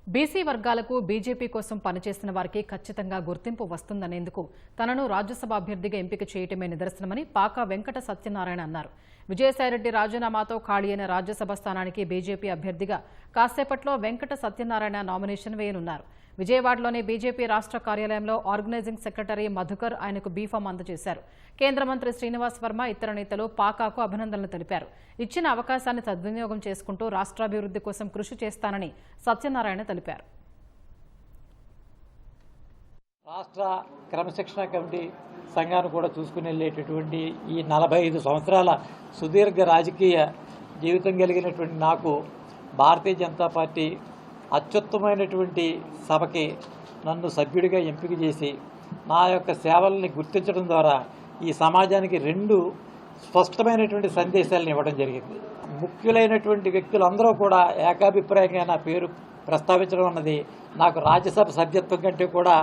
BC వర్గాలకు BJP కోసం పనిచేసిన వారికి ఖచ్చితంగా గుర్తింపు వస్తుందనేందుకు తనను రాజ్యసభ అభ్యర్థిగా ఎంపిక చేయటమే నిదర్శనమని పాకా వెంకట సత్యనారాయణ అన్నారు. విజయసాయిరెడ్డి రాజీనామాతో ఖాళీ అయిన రాజ్యసభ స్థానానికి బీజేపీ అభ్యర్థిగా కాసేపట్లో వెంకట సత్యనారాయణ నామినేషన్ వేయనున్నారు. విజయవాడలోని బీజేపీ రాష్ట్ర కార్యాలయంలో ఆర్గనైజింగ్ సెక్రటరీ మధుకర్ ఆయనకు బీఫామ్ అందజేశారు. కేంద్ర మంత్రి శ్రీనివాస్ వర్మ ఇతర నేతలు పాకాకు అభినందనలు తెలిపారు. ఇచ్చిన అవకాశాన్ని సద్వినియోగం చేసుకుంటూ రాష్ట్రాభివృద్ధి కోసం కృషి చేస్తానని సత్యనారాయణ తెలిపారు. రాష్ట్ర క్రమశిక్షణ కమిటీ సంఘాన్ని కూడా చూసుకుని వెళ్ళేటటువంటి ఈ 45 సంవత్సరాల సుదీర్ఘ రాజకీయ జీవితం కలిగినటువంటి నాకు భారతీయ జనతా పార్టీ అత్యుత్తమైనటువంటి సభకి నన్ను సభ్యుడిగా ఎంపిక చేసి నా యొక్క సేవల్ని గుర్తించడం ద్వారా ఈ సమాజానికి 2 స్పష్టమైనటువంటి సందేశాలను ఇవ్వడం జరిగింది. ముఖ్యులైనటువంటి వ్యక్తులందరూ కూడా ఏకాభిప్రాయంగా నా పేరు ప్రస్తావించడం అన్నది నాకు రాజ్యసభ సభ్యత్వం కంటే కూడా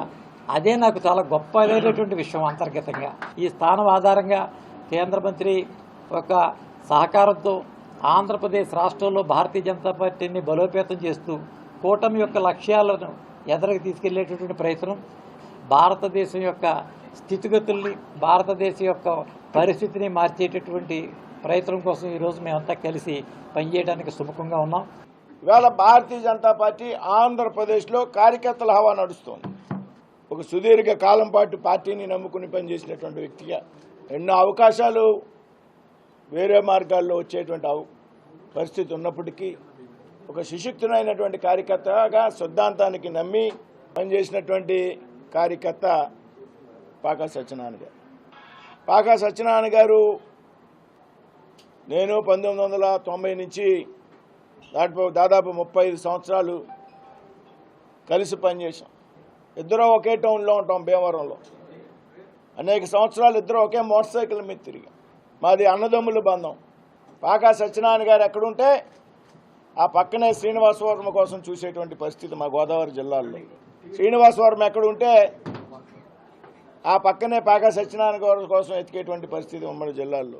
అదే నాకు చాలా గొప్పదైనటువంటి విషయం. అంతర్గతంగా ఈ స్థానం ఆధారంగా కేంద్ర మంత్రి ఒక సహకారంతో ఆంధ్రప్రదేశ్ రాష్ట్రంలో భారతీయ జనతా పార్టీని బలోపేతం చేస్తూ కూటమి యొక్క లక్ష్యాలను ఎదురుకు తీసుకెళ్లేటటువంటి ప్రయత్నం, భారతదేశం యొక్క స్థితిగతుల్ని, భారతదేశం యొక్క పరిస్థితిని మార్చేటటువంటి ప్రయత్నం కోసం ఈరోజు మేమంతా కలిసి పనిచేయడానికి సుముఖంగా ఉన్నాం. ఇవాళ భారతీయ జనతా పార్టీ ఆంధ్రప్రదేశ్లో కార్యకర్తల హవా నడుస్తోంది. ఒక సుదీర్ఘ కాలం పాటు పార్టీని నమ్ముకుని పనిచేసినటువంటి వ్యక్తిగా ఎన్నో అవకాశాలు వేరే మార్గాల్లో వచ్చేటువంటి పరిస్థితి ఉన్నప్పటికీ ఒక సుశిక్షితుడైనటువంటి కార్యకర్తగా సిద్ధాంతానికి నమ్మి పనిచేసినటువంటి కార్యకర్త పాకా సత్యనారాయణ గారు. పాకా సత్యనారాయణ గారు నేను 1990 నుంచి దాదాపు 35 సంవత్సరాలు కలిసి పనిచేశాం. ఇద్దరు ఒకే టౌన్లో ఉంటాం, భీమవరంలో. అనేక సంవత్సరాలు ఇద్దరు ఒకే మోటార్ సైకిల్ మీద తిరిగాం. మాది అన్నదమ్ముల బంధం. పాకా సత్యనారాయణ గారు ఎక్కడుంటే ఆ పక్కనే శ్రీనివాస వర్మ కోసం చూసేటువంటి పరిస్థితి మా గోదావరి జిల్లాలో. శ్రీనివాస వర్మ ఎక్కడుంటే ఆ పక్కనే పాకా సత్యనారాయణ గారి కోసం ఎతికేటువంటి పరిస్థితి ఉమ్మడి జిల్లాల్లో.